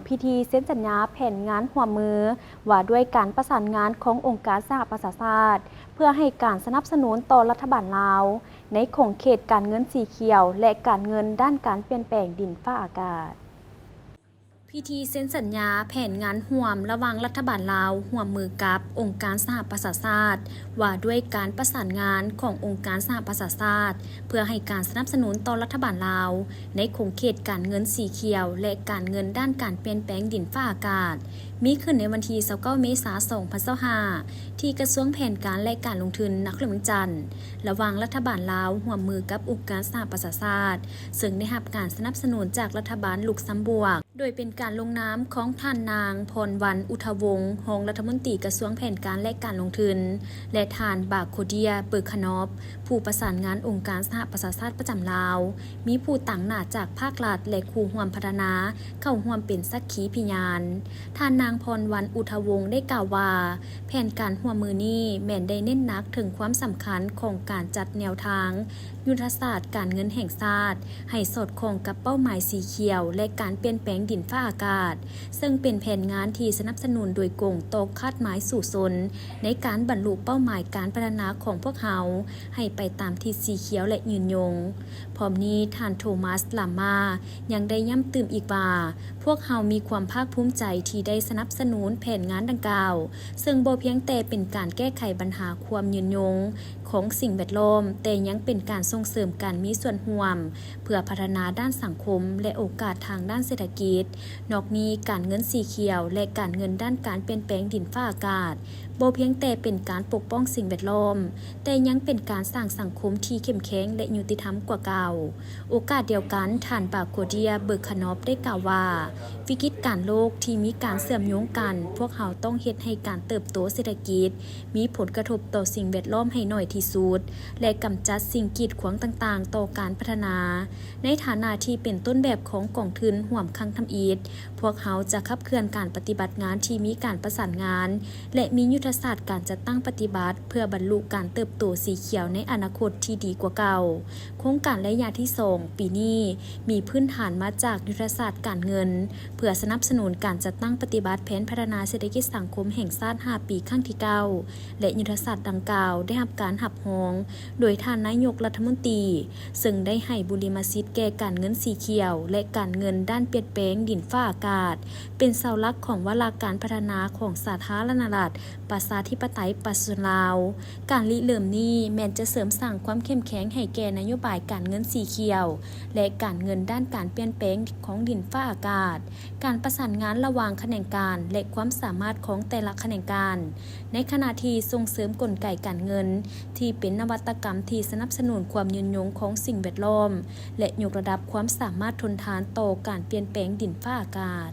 พิธีเซ็นสัญญาแผนงานหัวมือว่าด้วยการประสานงานขององค์การสหประชาชาติเพื่อให้การสนับสนุนต่อรัฐบาลลาวในโครงเขตการเงินสีเขียวและการเงินด้านการเปลี่ยนแปลงดินฟ้าอากาศพิธีเซ็นสัญญาแผนงานร่วมระหว่างรัฐบาลลาวร่วมมือกับองค์การสหประชาชาติว่าด้วยการประสานงานขององค์การสหประชาชาติเพื่อให้การสนับสนุนต่อรัฐบาลลาวในโครงเขตการเงินสีเขียวและการเงินด้านการเปลี่ยนแปลงดินฟ้าอากาศมีขึ้นในวันที่29 เมษายน 2025ที่กระทรวงแผนการและการลงทุนนครหลวงจันทร์ระหว่างรัฐบาลลาวร่วมมือกับองค์การสหประชาชาติซึ่งได้รับการสนับสนุนจากรัฐบาลลุกเซมเบิร์กโดยเป็นการลงนามของท่านนางพรวรรณ อุทวงศ์รองรัฐมนตรีกระทรวงแผนการและการลงทุนและท่านบาโคเดีย เบิร์คานอฟผู้ประสานงานองค์การสหประชาชาติประจำลาวมีผู้ต่างหน้าจากภาครัฐและคู่ร่วมพัฒนาเข้าร่วมเป็นสักขีพยานท่านนางพรวรรณ อุทวงศ์ได้กล่าวว่าแผนการร่วมมือนี้แม่นได้เน้นหนักถึงความสำคัญของการจัดแนวทางยุทธศาสตร์การเงินแห่งชาติให้สอดคล้องกับเป้าหมายสีเขียวและการเปลี่ยนแปลงดินฟ้าอากาศซึ่งเป็นแผนงานที่สนับสนุนโดยกงโตกคาดหมายสู่สนในการบรรลุเป้าหมายการพัฒนาของพวกเขาให้ไปตามทิศสีเขียวและยืนยงพร้อมนี้ท่านโทมัส ลามายังได้ย้ำเติมอีกว่าพวกเขามีความภาคภูมิใจที่ได้สนับสนุนแผนงานดังกล่าวซึ่งบ่เพียงแต่เป็นการแก้ไขปัญหาความยืนยงของสิ่งแวดล้อมแต่ยังเป็นการส่งเสริมการมีส่วนร่วมเพื่อพัฒนาด้านสังคมและโอกาสทางด้านเศรษฐกิจนอกนี้การเงินสีเขียวและการเงินด้านการเปลี่ยนแปลงดินฟ้าอากาศบ่เพียงแต่เป็นการปกป้องสิ่งแวดล้อมแต่ยังเป็นการสร้างสังคมที่เข้มแข็งและยุติธรรมกว่าเก่าโอกาสเดียวกันท่านบาโคเดีย เบิร์คานอฟได้กล่าวว่าวิกฤตการโลกที่มีการเชื่อมโยงกันพวกเขาต้องเฮ็ดให้การเติบโตเศรษฐกิจมีผลกระทบต่อสิ่งแวดล้อมให้น้อยที่สุดและกำจัดสิ่งกีดขวางต่างๆต่อการพัฒนาในฐานะที่เป็นต้นแบบของกองทุนร่วมคังทำอิฐพวกเขาจะขับเคลื่อนการปฏิบัติงานที่มีการประสานงานและมียุทธศาสตร์การจัดตั้งปฏิบัติเพื่อบรรลุการเติบโตสีเขียวในอนาคตที่ดีกว่าเก่าโครงการระยะที่2ปีนี้มีพื้นฐานมาจากยุทธศาสตร์การเงินเพื่อสนับสนุนการจัดตั้งปฏิบัติแผนพัฒนาเศรษฐกิจสังคมแห่งชาติ5 ปีครั้งที่9และยุทธศาสตร์ดังกล่าวได้รับการหับหองโดยท่านนายกรัฐมนตรีซึ่งได้ให้บุริมสิทธิ์แก่การเงินสีเขียวและการเงินด้านเปลี่ยนแปลงดินฟ้าอากาศเป็นเสาหลักของวาระการพัฒนาของสาธารณรัฐประชาธิปไตยประชาชนลาวการริเริ่มนี้แม้นจะเสริมสร้างความเข้มแข็งให้แก่นโยบายการเงินสีเขียวและการเงินด้านการเปลี่ยนแปลงของดินฟ้าอากาศการประสานงานระหว่างแขนงการและความสามารถของแต่ละแขนงการในขณะที่ส่งเสริมกลไกการเงินที่เป็นนวัตกรรมที่สนับสนุนความยืนยงของสิ่งแวดล้อมและยกระดับความสามารถทนทานต่อการเปลี่ยนแปลงดินฟ้าอากาศ